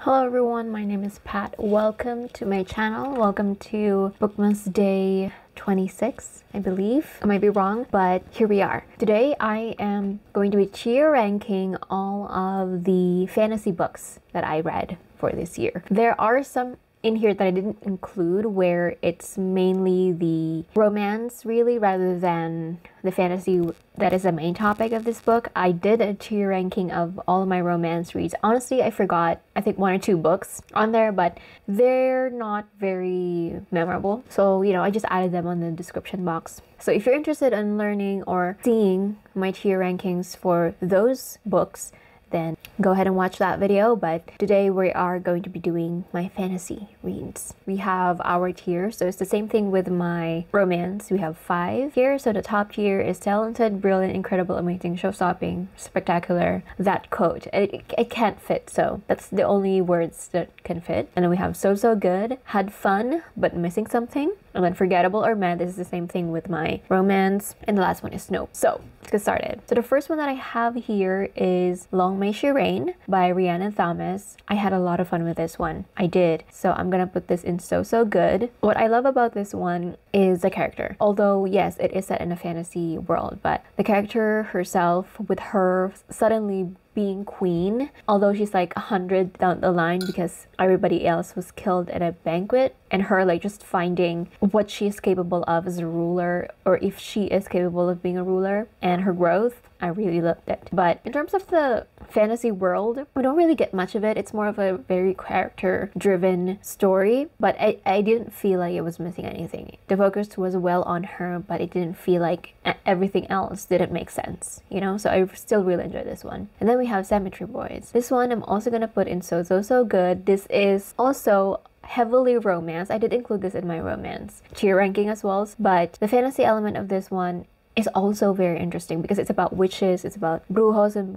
Hello everyone, my name is Pat. Welcome to my channel. Welcome to Bookmas Day 26, I believe. I might be wrong, but here we are. Today I am going to be tier ranking all of the fantasy books that I read for this year. There are some in here that I didn't include where it's mainly the romance really rather than the fantasy that is the main topic of this book. I did a tier ranking of all of my romance reads. Honestly, I forgot, I think 1 or 2 books on there, but they're not very memorable. So, I just added them on the description box. So if you're interested in learning or seeing my tier rankings for those books, then go ahead and watch that video. But today we are going to be doing my fantasy reads. We have our tiers, so it's the same thing with my romance. We have 5 here. So the top tier is talented, brilliant, incredible, amazing, show-stopping, spectacular. That quote, it can't fit, so that's the only words that can fit. And then we have so good, had fun but missing something, and then forgettable or mad. This is the same thing with my romance. And the last one is Nope. So let's get started. So the first one that I have here is Long May She Reign by Rhiannon Thomas. I had a lot of fun with this one. I did. So I'm gonna put this in so good. What I love about this one is the character. Although yes, it is set in a fantasy world, but the character herself, with her suddenly being queen, although she's like 100 down the line because everybody else was killed at a banquet, and her like just finding what she is capable of as a ruler, or if she is capable of being a ruler, and her growth, I really loved it. But in terms of the fantasy world, we don't really get much of it. It's more of a very character driven story, but I didn't feel like it was missing anything. The focus was well on her, but it didn't feel like everything else didn't make sense, so I still really enjoyed this one. And then we have Cemetery Boys. This one I'm also gonna put in so good. This is also heavily romance. I did include this in my romance tier ranking as well, but the fantasy element of this one is also very interesting because it's about witches, it's about brujos and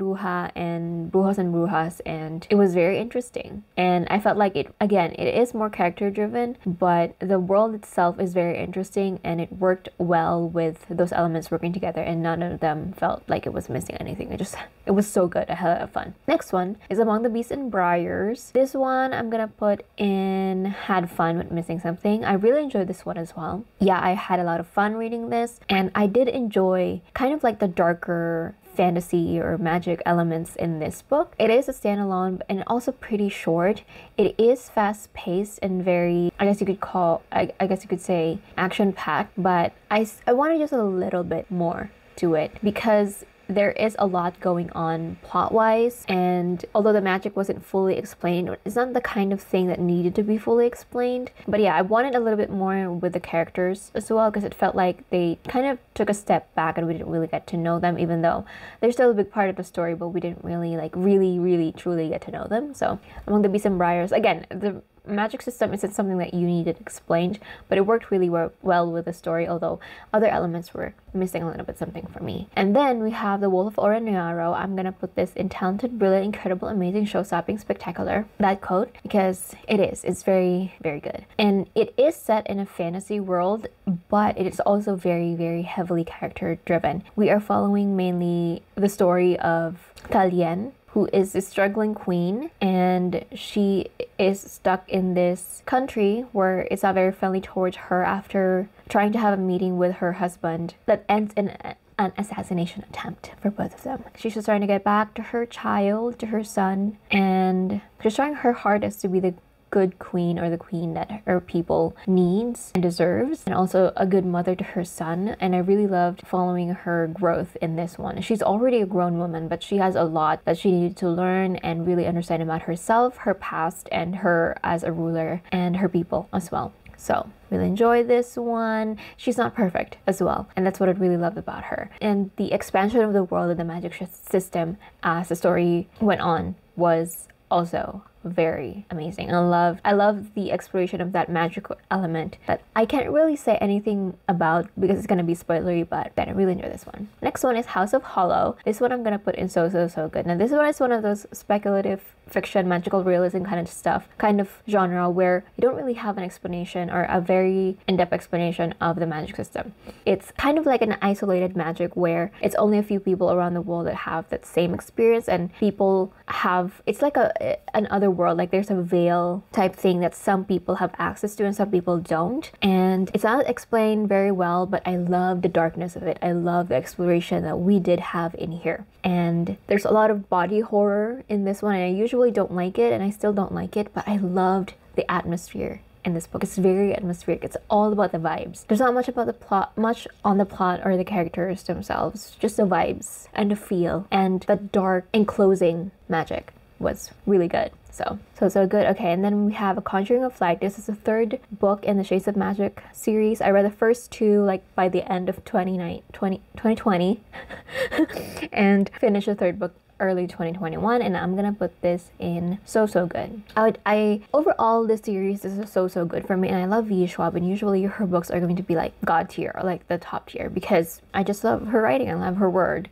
brujas, and it was very interesting. And I felt like it is more character driven, but the world itself is very interesting, and it worked well with those elements working together, and none of them felt like it was missing anything. It was so good. I had a lot of fun. Next one is Among the Beasts and Briars. This one I'm gonna put in had fun with missing something. I really enjoyed this one as well. Yeah, I had a lot of fun reading this, and I did enjoy kind of like the darker fantasy or magic elements in this book. It is a standalone and also pretty short. It is fast paced and very, I guess you could say action packed, but I wanted just a little bit more to it because there is a lot going on plot-wise, and although the magic wasn't fully explained, it's not the kind of thing that needed to be fully explained. But yeah, I wanted a little bit more with the characters as well, because it felt like they kind of took a step back and we didn't really get to know them, even though they're still a big part of the story, but we didn't really really truly get to know them. So Among the Beasts and Briars, again, the magic system isn't something that you needed explained, but it worked really well with the story, although other elements were missing a little bit something for me. And then we have The Wolf of Oranjaro. I'm gonna put this in talented, brilliant, incredible, amazing, show-stopping, spectacular. That quote, because it's very good. And it is set in a fantasy world, but it is also very heavily character driven. We are following mainly the story of Talien, who is a struggling queen, and she is stuck in this country where it's not very friendly towards her after trying to have a meeting with her husband that ends in an assassination attempt for both of them. She's just trying to get back to her child, to her son, and just trying her hardest to be the good queen, or the queen that her people needs and deserves, and also a good mother to her son. And I really loved following her growth in this one. She's already a grown woman, but she has a lot that she needed to learn and really understand about herself, her past, and her as a ruler, and her people as well. So really enjoy this one. She's not perfect as well, and that's what I really loved about her. And the expansion of the world and the magic system as the story went on was also very amazing. I love the exploration of that magical element that I can't really say anything about because it's gonna be spoilery, but I really enjoy this one. Next one is House of Hollow. This one I'm gonna put in so good. Now this one is one of those speculative fiction, magical realism kind of stuff, kind of genre where you don't really have an explanation or a very in-depth explanation of the magic system. It's kind of like an isolated magic where it's only a few people around the world that have that same experience, and people have, it's like an other the world, like there's a veil type thing that some people have access to and some people don't. And it's not explained very well, but I love the darkness of it. I love the exploration that we did have in here. And there's a lot of body horror in this one, and I usually don't like it, and I still don't like it, but I loved the atmosphere in this book. It's very atmospheric. It's all about the vibes. There's not much about the plot, much on the plot or the characters themselves, just the vibes and the feel, and the dark enclosing magic was really good. So good. Okay, and then we have A Conjuring of Light. This is the third book in the Shades of Magic series. I read the first two like by the end of 2020 and finished the third book early 2021, and I'm gonna put this in so good. I overall this series is so good for me, and I love V. Schwab, and usually her books are going to be like god tier or like the top tier because I just love her writing. I love her world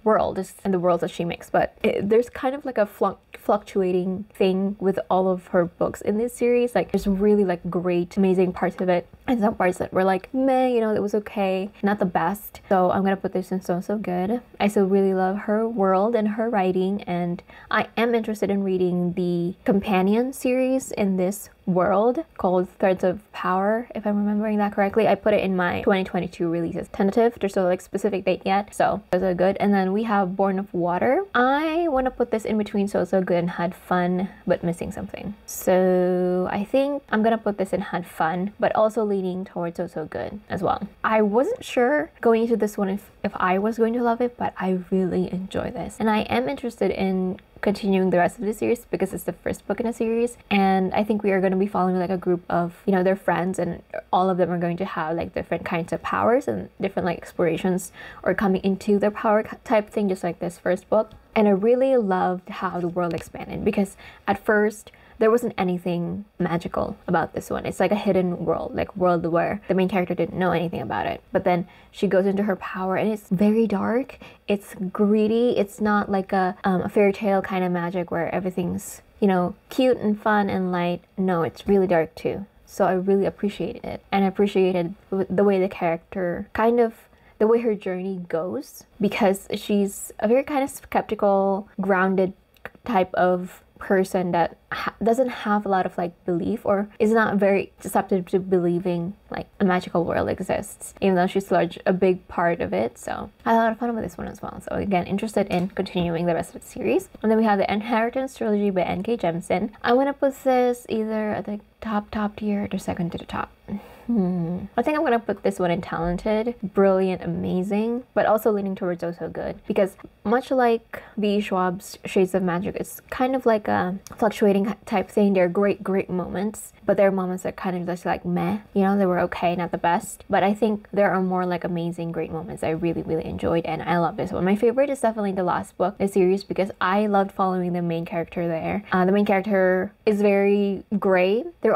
and the worlds that she makes, but there's kind of like a fluctuating thing with all of her books in this series. Like there's really like great amazing parts of it and some parts that were like meh, you know, it was okay, not the best. So I'm gonna put this in so good. I still really love her world and her writing, and I am interested in reading the companion series in this world called Threads of Power, if I'm remembering that correctly. I put it in my 2022 releases tentative. There's no like specific date yet, so those are good. And then we have Born of Water. I want to put this in between so good and had fun but missing something, so I think I'm gonna put this in had fun but also leaning towards so good as well. I wasn't sure going into this one if I was going to love it, but I really enjoy this, and I am interested in continuing the rest of the series because it's the first book in a series, and I think we are going to be following like a group of, you know, their friends, and all of them are going to have like different kinds of powers and different like explorations or coming into their power type thing, just like this first book. And I really loved how the world expanded because at first there wasn't anything magical about this one. It's like a hidden world, like world where the main character didn't know anything about it. But then she goes into her power and it's very dark. It's greedy. It's not like a fairy tale kind of magic where everything's, you know, cute and fun and light. No, it's really dark too. So I really appreciated it. And I appreciated the way the character the way her journey goes, because she's a very kind of skeptical, grounded type of person that doesn't have a lot of like belief, or is not very susceptible to believing like a magical world exists, even though she's a big part of it. So I had a lot of fun with this one as well. So again, interested in continuing the rest of the series. And then we have the Inheritance Trilogy by N.K. Jemisin. I want to put this either at the top tier or second to the top. I think I'm gonna put this one in talented, brilliant, amazing, but also leaning towards also good, because much like V. Schwab's Shades of Magic, it's kind of like a fluctuating type thing. There are great moments, but there are moments that kind of just like meh, you know, they were okay, not the best. But I think there are more like amazing, great moments I really enjoyed, and I love this one. My favorite is definitely the last book in the series because I loved following the main character there. The main character is very gray. They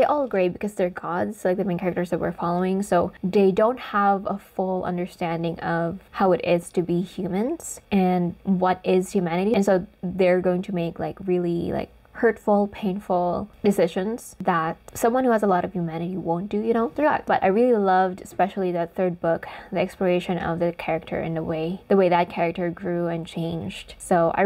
all gray because they're gods, like the main characters that we're following, so they don't have a full understanding of how it is to be humans and what is humanity, and so they're going to make like really like hurtful, painful decisions that someone who has a lot of humanity won't do, you know, through that. But I really loved, especially that third book, the exploration of the character and the way that character grew and changed. So I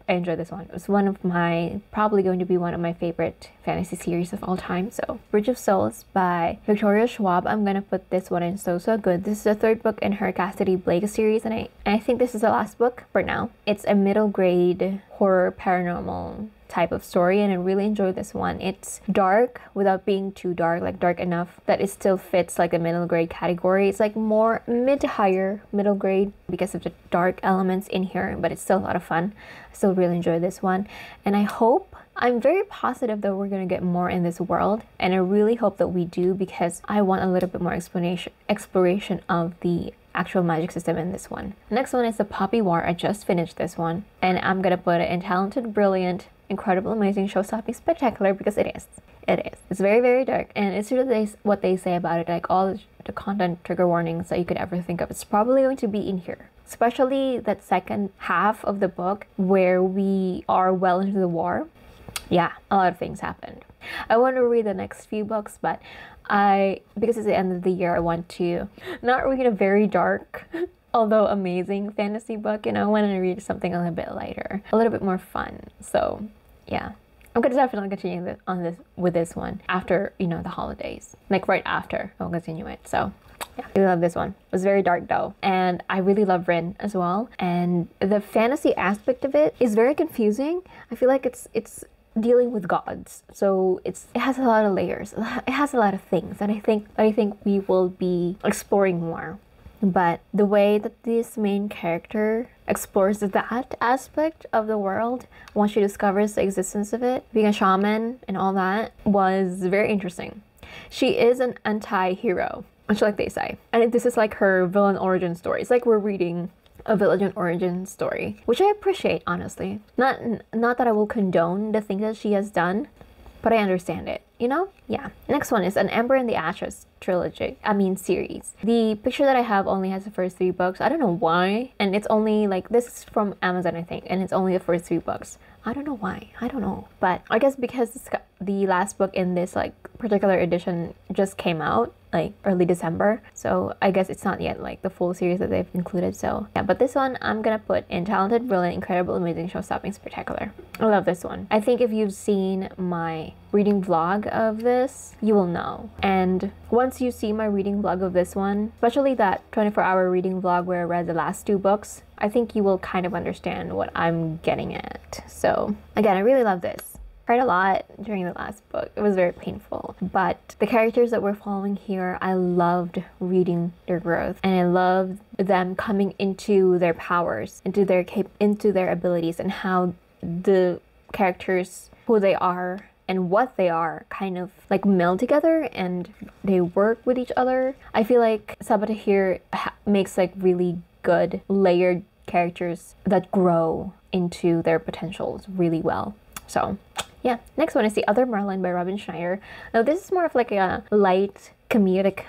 enjoyed this one. It was probably going to be one of my favorite fantasy series of all time. So Bridge of Souls by Victoria Schwab. I'm gonna put this one in so good. This is the third book in her Cassidy Blake series, and I think this is the last book for now. It's a middle grade horror paranormal type of story, and I really enjoyed this one. It's dark without being too dark, like dark enough that it still fits like a middle grade category. It's like more mid to higher middle grade because of the dark elements in here, but it's still a lot of fun. I still really enjoy this one, and I'm very positive that we're going to get more in this world, and I really hope that we do, because I want a little bit more exploration of the actual magic system in this one. Next one is The Poppy War. I just finished this one, and I'm gonna put it in talented, brilliant, incredible, amazing, show-stopping, spectacular, because it is. It's very dark, and it's really what they say about it, like all the content trigger warnings that you could ever think of. It's probably going to be in here, especially that second half of the book where we are well into the war. Yeah, a lot of things happened. I want to read the next few books, but because it's the end of the year, I want to not read a very dark although amazing fantasy book, and I want to read something a little bit lighter, a little bit more fun. So yeah, I'm gonna definitely continue with this one after, you know, the holidays. Like right after, I'll continue it. So yeah, I really love this one. It was very dark though. And I really love Rin as well. And the fantasy aspect of it is very confusing. I feel like it's dealing with gods. So it has a lot of layers. It has a lot of things that I think we will be exploring more. But the way that this main character explores that aspect of the world once she discovers the existence of it, being a shaman and all that, was very interesting. She is an anti-hero, much like they say. And this is like her villain origin story. It's like we're reading a villain origin story, which I appreciate, honestly. Not that I will condone the things that she has done, but I understand it, you know? Yeah. Next one is an Ember in the Ashes trilogy. Series. The picture that I have only has the first 3 books. I don't know why. And it's only like, this is from Amazon, I think. And it's only the first 3 books. I don't know why. I don't know. But I guess because the last book in this like particular edition just came out like early December. So I guess it's not yet like the full series that they've included. So yeah, but this one I'm gonna put in talented, brilliant, incredible, amazing, show-stopping, spectacular. I love this one. I think if you've seen my reading vlog of this, you will know. And once you see my reading vlog of this one, especially that 24-hour reading vlog where I read the last 2 books, I think you will kind of understand what I'm getting at. So again, I really love this. Cried a lot during the last book. It was very painful. But the characters that we're following here, I loved reading their growth. And I loved them coming into their powers, into their abilities, and how the characters, who they are and what they are, kind of like meld together and they work with each other. I feel like Sabaa here makes like really good layered characters that grow into their potentials really well. So yeah, next one is The Other Merlin by Robin Schneider. Now this is more of like a light comedic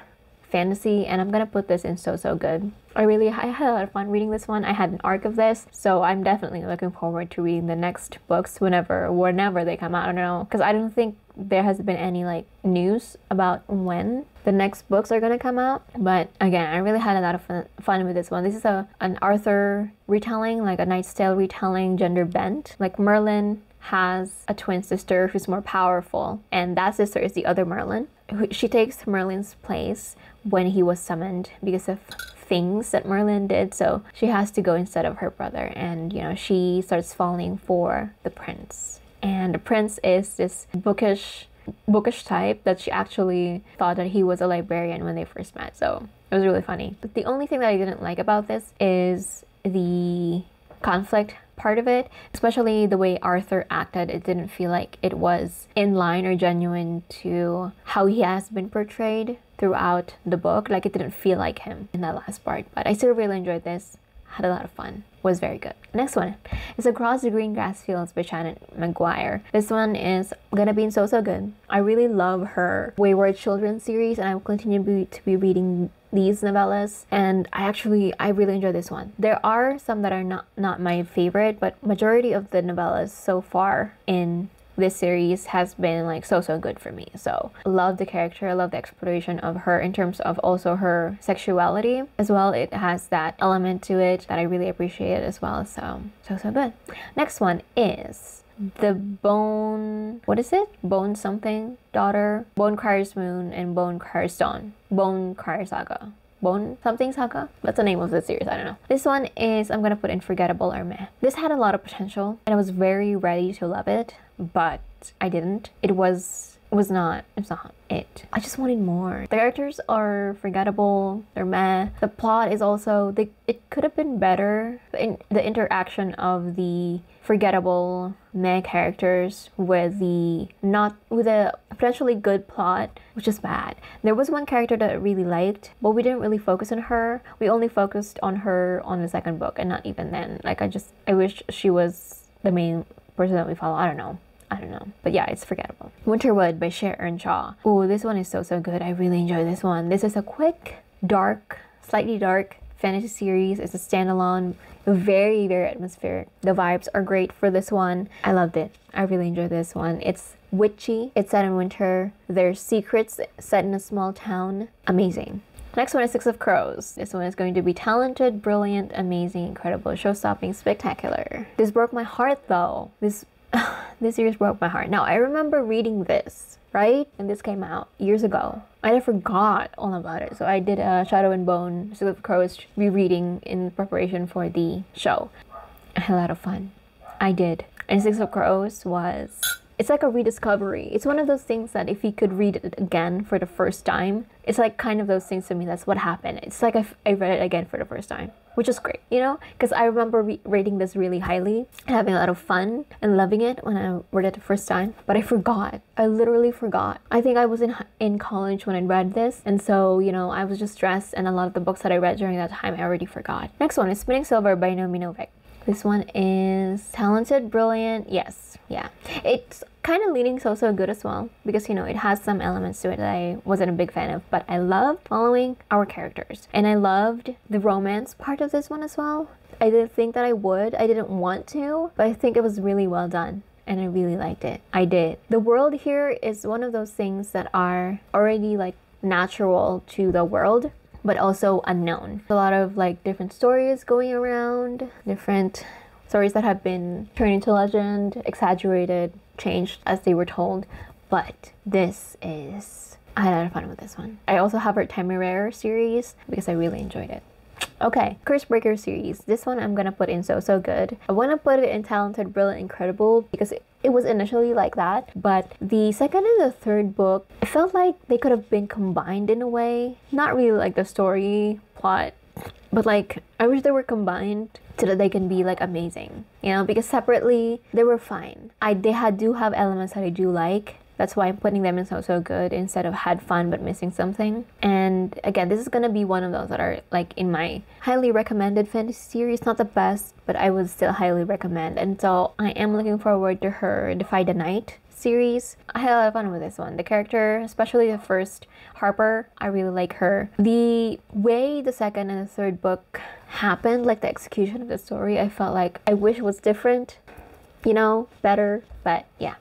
fantasy, and I'm gonna put this in So Good. I had a lot of fun reading this one. I had an arc of this, so I'm definitely looking forward to reading the next books whenever they come out. I don't know, because I don't think there has been any like news about when the next books are gonna come out. But again, I really had a lot of fun with this one. This is an Arthur retelling, like a Knight's Tale retelling, gender bent. Like Merlin has a twin sister who's more powerful, and that sister is the other Merlin. She takes Merlin's place when he was summoned because of things that Merlin did, so she has to go instead of her brother. And you know, she starts falling for the prince, and the prince is this bookish type that she actually thought that he was a librarian when they first met. So it was really funny. But the only thing that I didn't like about this is the conflict part of it, especially the way Arthur acted. It didn't feel like it was in line or genuine to how he has been portrayed throughout the book. Like it didn't feel like him in that last part. But I still really enjoyed this. Had a lot of fun. Was very good. Next one is Across the Green Grass Fields by Shannon McGuire. This one is gonna be in So Good. I really love her Wayward Children series, and I will continue to be reading these novellas, and I really enjoy this one. There are some that are not my favorite, but majority of the novellas so far in this series has been like so good for me. So I love the character, I love the exploration of her in terms of also her sexuality as well. It has that element to it that I really appreciate as well. So good. Next one is the Bone something daughter, Bone Crier's Moon and Bone Crier's Dawn, Bone Crier Saga. Bone something saga? That's the name of the series, I don't know. This one is, I'm gonna put in forgettable or meh. This had a lot of potential and I was very ready to love it, but I didn't. It's not it. I just wanted more. The characters are forgettable, they're meh. The plot is also, it could have been better. The interaction of the forgettable meh characters with a potentially good plot, which is bad. There was one character that I really liked, but we didn't really focus on her. We only focused on her on the second book, and not even then. Like I wish she was the main person that we follow. I don't know. But yeah, it's forgettable. Winterwood by Shea Earnshaw. Oh, this one is so good. I really enjoy this one. This is a quick, slightly dark fantasy series. It's a standalone, very atmospheric. The vibes are great for this one. I loved it. I really enjoyed this one. It's witchy. It's set in winter. There's secrets set in a small town. Amazing. Next one is Six of Crows. This one is going to be talented, brilliant, amazing, incredible, show-stopping, spectacular. This broke my heart though. this series broke my heart. Now, I remember reading this, right? And this came out years ago. I forgot all about it. So I did a Shadow and Bone, Six of Crows rereading in preparation for the show. I had a lot of fun. I did. And Six of Crows was... It's like a rediscovery. It's one of those things that if you could read it again for the first time, it's like kind of those things to me. That's what happened. It's like I read it again for the first time, which is great, you know? Because I remember rating this really highly, having a lot of fun and loving it when I read it the first time. But I forgot. I literally forgot. I think I was in college when I read this. And so, you know, I was just stressed. And a lot of the books that I read during that time, I already forgot. Next one is Spinning Silver by Naomi Novik. This one is talented, brilliant. Yes, yeah. It's kind of leaning so good as well because, you know, it has some elements to it that I wasn't a big fan of, but I loved following our characters. And I loved the romance part of this one as well. I didn't think that I would. I didn't want to, but I think it was really well done. And I really liked it. I did. The world here is one of those things that are already like natural to the world, but also unknown. A lot of like different stories going around, different stories that have been turned into legend, exaggerated, changed as they were told. But this is... I had a lot of fun with this one. I also have her Temeraire series because I really enjoyed it. Okay, Cursebreaker series. This one I'm gonna put in so good. I wanna put it in talented, brilliant, incredible because it was initially like that, but the second and the third book, it felt like they could have been combined in a way. Not really like the story plot, but like I wish they were combined so that they can be like amazing, you know, because separately they were fine. They do have elements that I do like. That's why I'm putting them in so good instead of had fun but missing something. And again, this is gonna be one of those that are like in my highly recommended fantasy series. Not the best, but I would still highly recommend. And so I am looking forward to her Defy the Night series. I had a lot of fun with this one. The character, especially the first, Harper, I really like her. The way the second and the third book happened, like the execution of the story, I felt like I wish was different, you know, better, but yeah.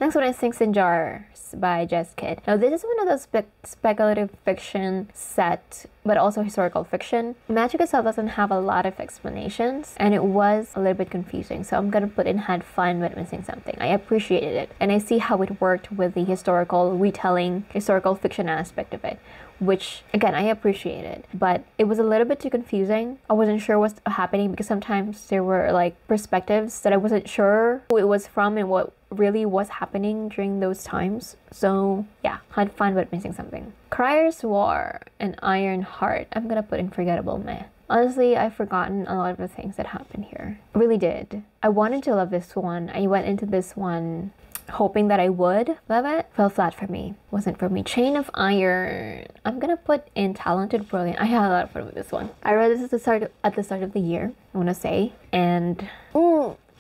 Next one is Sinks in Jars by Jess Kidd. Now this is one of those speculative fiction set, but also historical fiction. Magic itself doesn't have a lot of explanations, and it was a little bit confusing. So I'm gonna put in had fun with missing something. I appreciated it, and I see how it worked with the historical retelling, historical fiction aspect of it, which again I appreciated, but it was a little bit too confusing. I wasn't sure what's happening because sometimes there were like perspectives that I wasn't sure who it was from and what really was happening during those times. So yeah, had fun with missing something. Crier's War and Iron Heart, I'm gonna put in forgettable meh. Honestly, I've forgotten a lot of the things that happened here. I really did. I wanted to love this one. I went into this one hoping that I would love it. Fell flat for me. Wasn't for me. Chain of Iron, I'm gonna put in talented, brilliant. I had a lot of fun with this one. I read this at the start of the year, I wanna say, and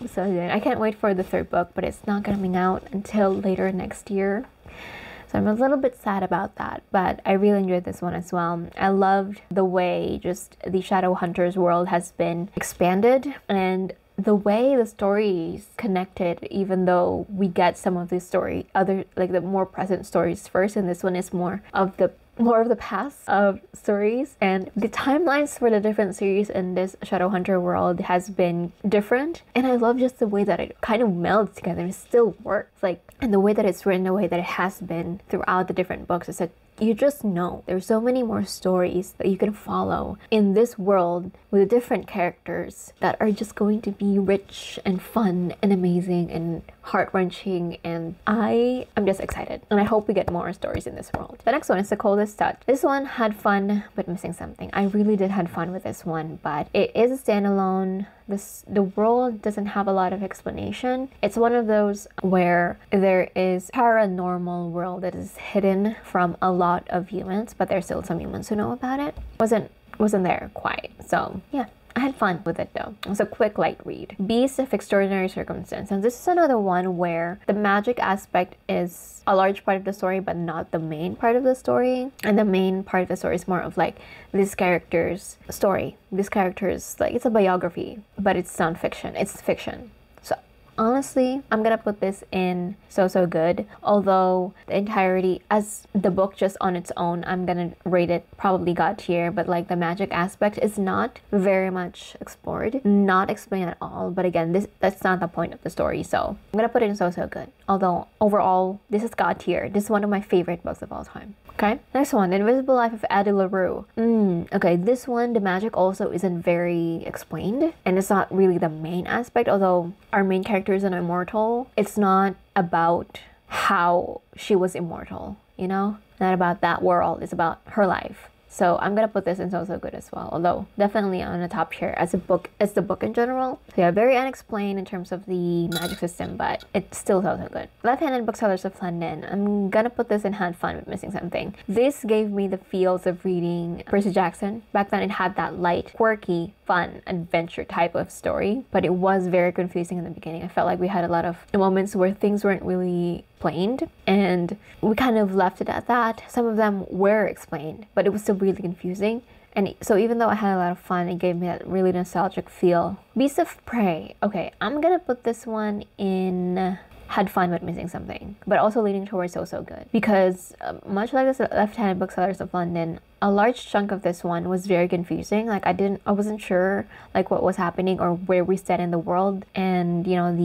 so good. I can't wait for the third book, but it's not coming out until later next year. So I'm a little bit sad about that, but I really enjoyed this one as well. I loved the way just the Shadowhunters world has been expanded and the way the stories connected, even though we get some of the story, other like the more present stories first, and this one is more of the past of stories, and the timelines for the different series in this Shadowhunter world has been different, and I love just the way that it kind of melds together and still works, like, and the way that it's written, the way that it has been throughout the different books is that you just know there's so many more stories that you can follow in this world with different characters that are just going to be rich and fun and amazing and heart-wrenching, and I am just excited, and I hope we get more stories in this world. The next one is The Coldest Touch. This one had fun but missing something. I really did had fun with this one, but it is a standalone. The world doesn't have a lot of explanation. It's one of those where there is paranormal world that is hidden from a lot of humans, but there's still some humans who know about it. Wasn't there quite. So yeah, I had fun with it though. It was a quick light read. Beast of Extraordinary Circumstance. And this is another one where the magic aspect is a large part of the story, but not the main part of the story. And the main part of the story is more of like this character's story. This character's like, it's a biography, but it's non-fiction. It's fiction. So Honestly, I'm gonna put this in so good. Although the entirety as the book just on its own, I'm gonna rate it probably God tier, but like the magic aspect is not very much explored, not explained at all. But again, that's not the point of the story, so I'm gonna put it in so good. Although overall, this is God tier. This is one of my favorite books of all time. Okay, next one, The Invisible Life of Addie LaRue. Okay, this one, the magic also isn't very explained, and it's not really the main aspect, although our main character is an immortal. It's not about how she was immortal, you know? Not about that world, it's about her life. So I'm gonna put this in so good as well, although definitely on the top tier as the book in general. So yeah, very unexplained in terms of the magic system, but it's still so good. Left-Handed Booksellers of London. I'm gonna put this in Had Fun with Missing Something. This gave me the feels of reading Percy Jackson. Back then it had that light, quirky, fun, adventure type of story, but it was very confusing in the beginning. I felt like we had a lot of moments where things weren't really explained, and we kind of left it at that. Some of them were explained, but it was still really confusing. And so even though I had a lot of fun, it gave me that really nostalgic feel. Beasts of Prey. Okay, I'm gonna put this one in Had Fun with Missing Something, but also leaning towards so good, because much like the Left-Handed Booksellers of London, a large chunk of this one was very confusing. Like I wasn't sure like what was happening or where we stand in the world, and you know,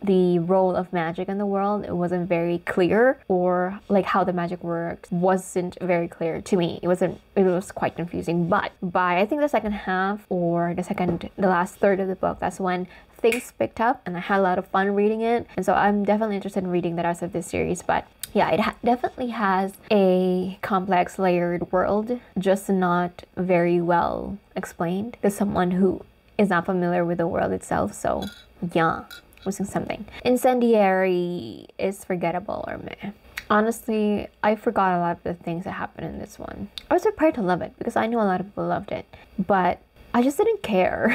the role of magic in the world, it wasn't very clear, or like how the magic works wasn't very clear to me. It was quite confusing. But by I think the second half, or the last third of the book, that's when things picked up and I had a lot of fun reading it. And so I'm definitely interested in reading the rest of this series. But yeah, it definitely has a complex, layered world, just not very well explained to someone who is not familiar with the world itself. So yeah, Missing Something. Incendiary is forgettable or meh. Honestly, I forgot a lot of the things that happened in this one. I was surprised to love it because I know a lot of people loved it, but I just didn't care.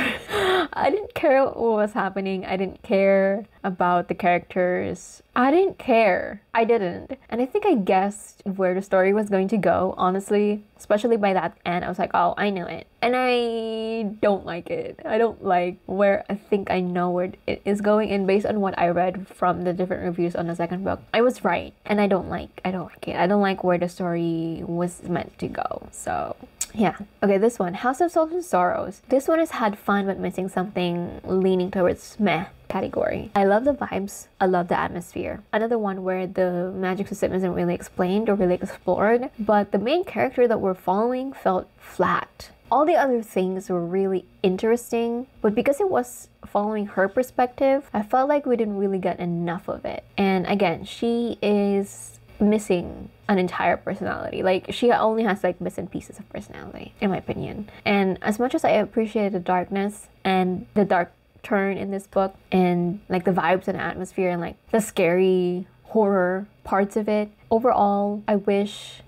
I didn't care what was happening. I didn't care about the characters. I didn't care. I didn't. And I think I guessed where the story was going to go, honestly. Especially by that end, I was like, oh, I know it. And I don't like it. I don't like where I think I know where it is going. And based on what I read from the different reviews on the second book, I was right. And I don't like it. I don't like where the story was meant to go. So yeah. Okay, this one, House of Souls and Sorrows. This one has Had Fun but Missing Something, leaning towards meh category. I love the vibes. I love the atmosphere. Another one where the magic system isn't really explained or really explored, but the main character that we're following felt flat. All the other things were really interesting, but because it was following her perspective, I felt like we didn't really get enough of it. And again, she is missing an entire personality. Like, she only has like bits and pieces of personality, in my opinion. And as much as I appreciate the darkness and the dark turn in this book, and like the vibes and atmosphere and like the scary horror parts of it, overall I wish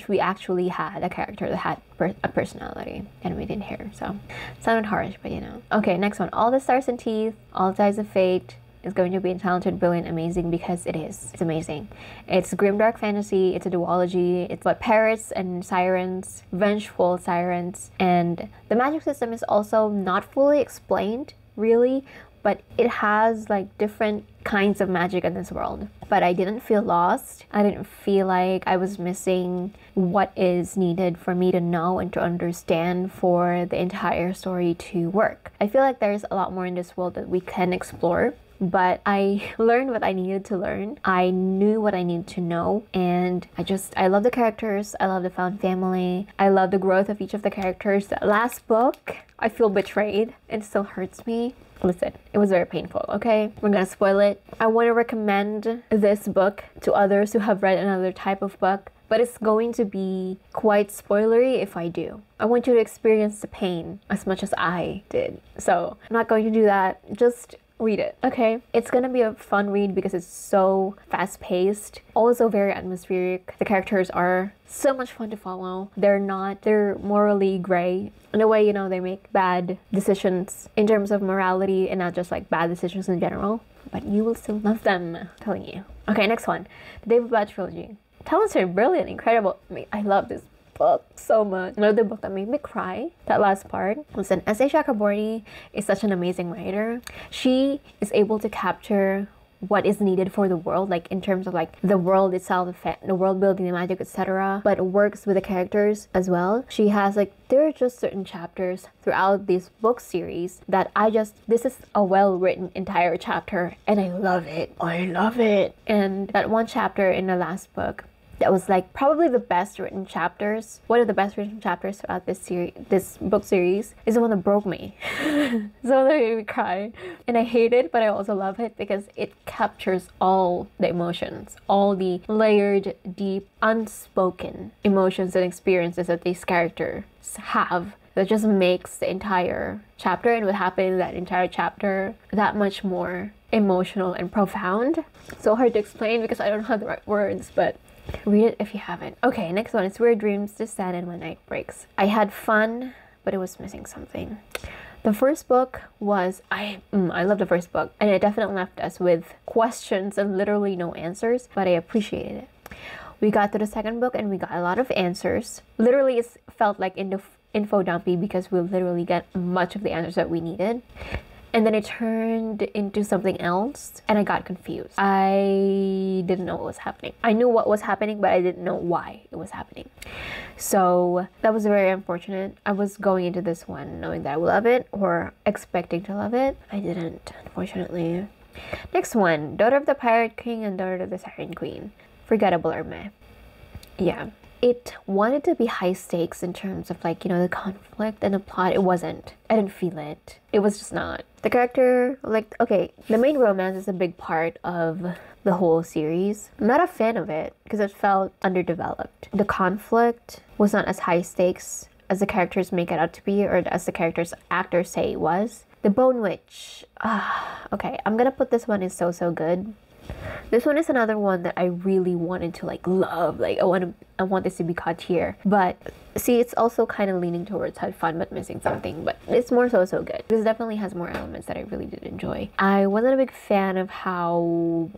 we actually had a character that had a personality, and we didn't here. So sounded harsh, but you know. Okay, next one, All the Stars and Teeth. All Ties of Fate is going to be talented, brilliant, amazing, because it is. It's amazing. It's grimdark fantasy, it's a duology, it's like parrots and sirens, vengeful sirens, and the magic system is also not fully explained, really, but it has like different kinds of magic in this world. But I didn't feel lost. I didn't feel like I was missing what is needed for me to know and to understand for the entire story to work. I feel like there's a lot more in this world that we can explore, but I learned what I needed to learn. I knew what I needed to know, and I love the characters. I love the found family. I love the growth of each of the characters. The last book, I feel betrayed. It still hurts me. Listen, it was very painful, okay? We're gonna spoil it. I want to recommend this book to others who have read another type of book, but it's going to be quite spoilery if I do. I want you to experience the pain as much as I did. So I'm not going to do that. Just read it, okay? It's gonna be a fun read because it's so fast-paced, also very atmospheric. The characters are so much fun to follow. They're morally gray in a way, you know, they make bad decisions in terms of morality and not just like bad decisions in general, but you will still love them, I'm telling you. Okay, next one, the Daevabad Trilogy. Talented, brilliant, incredible. I mean, I love this book so much. Another book that made me cry, that last part, was an essay. Chakraborty is such an amazing writer. She is able to capture what is needed for the world, like in terms of like the world itself, the world building, the magic, etc., but it works with the characters as well. She has like, there are just certain chapters throughout this book series that this is a well-written entire chapter and I love it. And that one chapter in the last book that was like probably the best written chapters, one of the best written chapters throughout this book series, is the one that broke me. So that made me cry. And I hate it, but I also love it because it captures all the emotions, all the layered, deep, unspoken emotions and experiences that these characters have. That just makes the entire chapter and what happened in that entire chapter that much more emotional and profound. So hard to explain because I don't have the right words, but read it if you haven't. Okay, next one is Weird Dreams to Seanen When Night Breaks. I had fun, but it was missing something. The first book was, I love the first book, and it definitely left us with questions and literally no answers, but I appreciated it. We got to the second book and we got a lot of answers. Literally, it felt like info dumpy because we literally got much of the answers that we needed. And then it turned into something else and I got confused. I didn't know what was happening. I knew what was happening, but I didn't know why it was happening. So that was very unfortunate. I was going into this one knowing that I would love it or expecting to love it. I didn't, unfortunately. Next one, Daughter of the Pirate King and Daughter of the Siren Queen. Forgettable or meh. Yeah. It wanted to be high stakes in terms of like, you know, the conflict and the plot. It wasn't. I didn't feel it. It was just not. The character, like, okay, the main romance is a big part of the whole series. I'm not a fan of it because it felt underdeveloped. The conflict was not as high stakes as the characters make it out to be or as the actors say it was. The Bone Witch. Okay, I'm gonna put this one in so good. This one is another one that I really wanted to like love. Like I want this to be Kathryn. But see, it's also kind of leaning towards had fun but missing something. But it's more so good. This definitely has more elements that I really did enjoy. I wasn't a big fan of how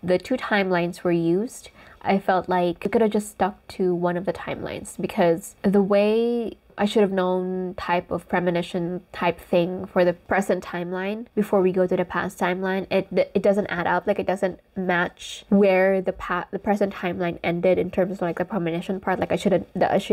the two timelines were used. I felt like it could have just stuck to one of the timelines because the way I should have known type of premonition type thing for the present timeline before we go to the past timeline. It doesn't add up. Like it doesn't match where the present timeline ended in terms of like the premonition part. Like I should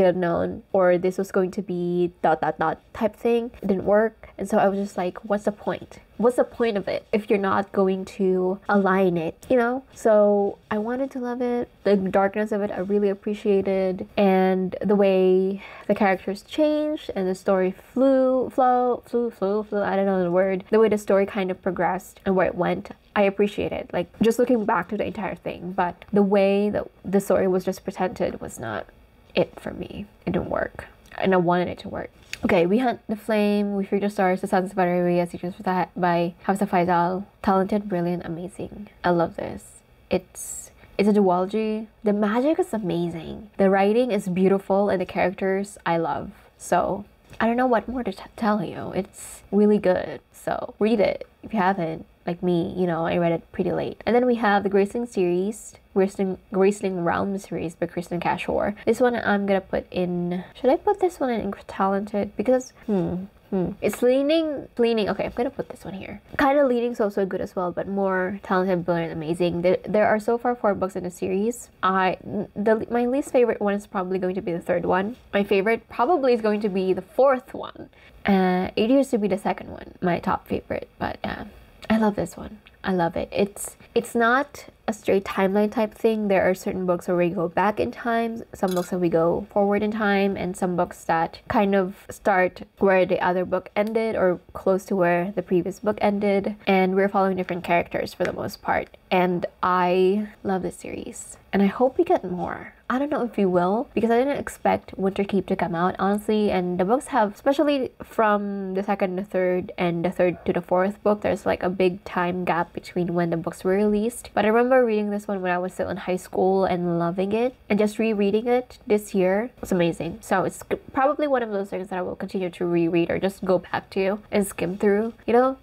have known, or this was going to be ... type thing. It didn't work, and so I was just like, what's the point? What's the point of it if you're not going to align it, you know? So I wanted to love it. The darkness of it I really appreciated, and the way the characters changed and the story flew, I don't know the word. The way the story kind of progressed and where it went, I appreciate it. Like just looking back to the entire thing, but the way that the story was just presented was not it for me. It didn't work, and I wanted it to work. Okay, We Hunt the Flame, We Fear the Stars, The Sons of Arawiya, Teachers by Hafsah Faizal. Talented, brilliant, amazing. I love this. It's a duology. The magic is amazing. The writing is beautiful and the characters I love. So I don't know what more to tell you. It's really good. So read it if you haven't. Like me, you know, I read it pretty late. And then we have the Graceling series, Graceling Realm series by Kristin and Cashore. This one I'm gonna put in. Should I put this one in talented? Because it's leaning. Okay, I'm gonna put this one here. Kind of leaning so good as well, but more talented, brilliant, amazing. There are so far 4 books in the series. My least favorite one is probably going to be the third one. My favorite probably is going to be the fourth one. It used to be the second one, my top favorite, but yeah. I love this one. I love it. It's not a straight timeline type thing. There are certain books where we go back in time, some books that we go forward in time, and some books that kind of start where the other book ended or close to where the previous book ended, and we're following different characters for the most part. And I love this series, and I hope we get more. I don't know if we will, because I didn't expect Winterkeep to come out, honestly, and the books have, especially from the second to third and the third to the fourth book, there's like a big time gap between when the books were released. But I remember reading this one when I was still in high school and loving it, and just rereading it this year was amazing. So it's probably one of those things that I will continue to reread or just go back to and skim through, you know?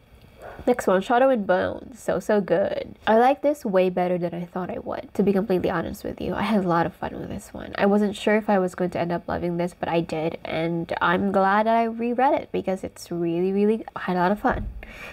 Next one, Shadow and Bone. So good. I like this way better than I thought I would, to be completely honest with you. I had a lot of fun with this one. I wasn't sure if I was going to end up loving this, but I did, and I'm glad that I reread it because it's really I had a lot of fun.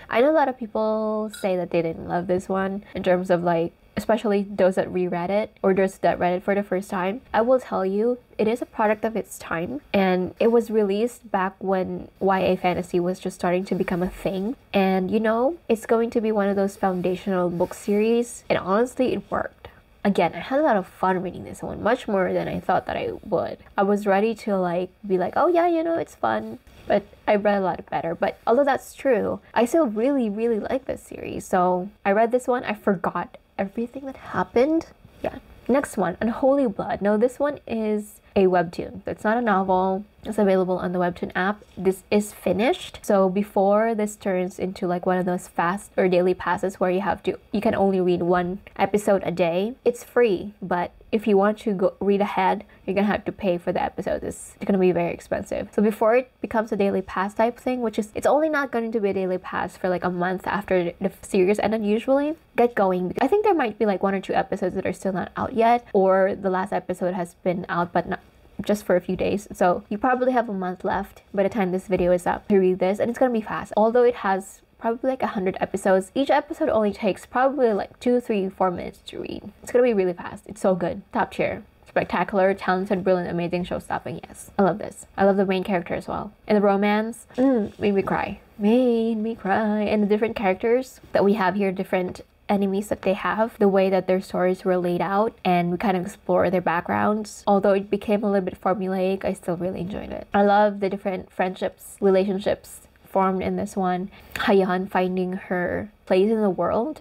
I know a lot of people say that they didn't love this one in terms of like, especially those that reread it or those that read it for the first time. I will tell you, it is a product of its time, and it was released back when YA fantasy was just starting to become a thing. And you know, it's going to be one of those foundational book series, and honestly, it worked. Again, I had a lot of fun reading this one, much more than I thought that I would. I was ready to like be like, oh yeah, you know, it's fun. But I read a lot better. But although that's true, I still really like this series. So I read this one, I forgot everything that happened. Yeah. Next one, Unholy Blood. No, this one is a webtoon. It's not a novel. It's available on the webtoon app. This is finished. So before this turns into like one of those fast or daily passes where you can only read one episode a day. It's free, but if you want to go read ahead, you're gonna have to pay for the episodes. It's gonna be very expensive. So before it becomes a daily pass type thing, which is, it's only not going to be a daily pass for like a month after the series ended usually, get going. I think there might be like 1 or 2 episodes that are still not out yet, or the last episode has been out but not just for a few days. So you probably have a month left by the time this video is up to read this, and it's gonna be fast. Although it has probably like 100 episodes, each episode only takes probably like 2, 3, 4 minutes to read. It's gonna be really fast. It's so good. Top tier. Spectacular, talented, brilliant, amazing, show-stopping. Yes, I love this. I love the main character as well. And the romance, made me cry. Made me cry. And the different characters that we have here, different enemies that they have, the way that their stories were laid out, and we kind of explore their backgrounds. Although it became a little bit formulaic, I still really enjoyed it. I love the different friendships, relationships formed in this one. Hayan finding her place in the world.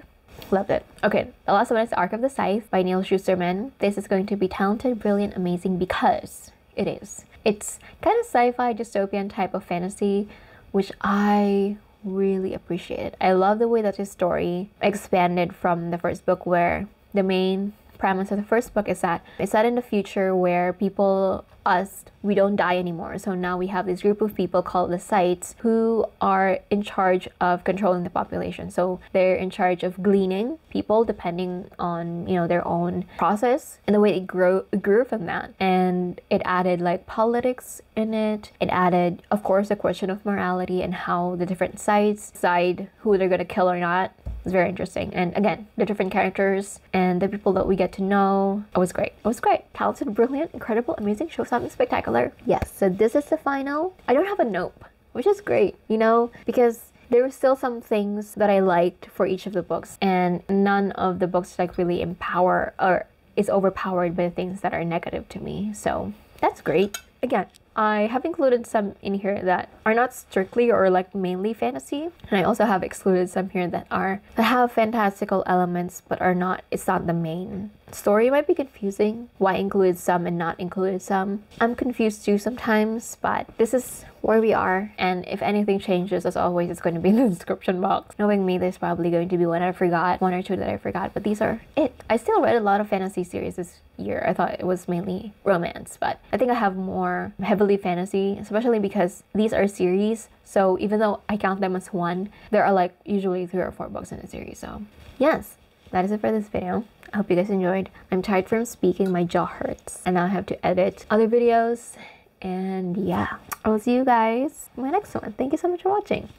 Loved it. Okay, the last one is Arc of the Scythe by Neil Shusterman. This is going to be talented, brilliant, amazing because it is. It's kind of sci-fi, dystopian type of fantasy, which I really appreciated. I love the way that his story expanded from the first book, where the main premise of the first book is that it's set in the future where people, we don't die anymore. So now we have this group of people called the Scythes who are in charge of controlling the population. So they're in charge of gleaning people depending on, you know, their own process, and the way it grew from that. And it added like politics in it. It added, of course, the question of morality and how the different Scythes decide who they're gonna kill or not. It's very interesting. And again, the different characters and the people that we get to know. It was great. It was great. Talented, brilliant, incredible, amazing, show-stopping, spectacular. Yes, so this is the final. I don't have a nope, which is great, you know, because there were still some things that I liked for each of the books, and none of the books like really empower or is overpowered by the things that are negative to me. So that's great. Again, I have included some in here that are not strictly or like mainly fantasy, and I also have excluded some here that have fantastical elements but it's not the main story. Might be confusing why included some and not included some. I'm confused too sometimes, but this is where we are, and if anything changes, as always, it's going to be in the description box. Knowing me, there's probably going to be one or two that I forgot, but these are it. I still read a lot of fantasy series this year. I thought it was mainly romance, but I think I have more heavily fantasy, especially because these are series. So even though I count them as one, there are like usually 3 or 4 books in a series. So yes, that is it for this video. I hope you guys enjoyed. I'm tired from speaking, my jaw hurts, and now I have to edit other videos. And yeah, I will see you guys in my next one. Thank you so much for watching.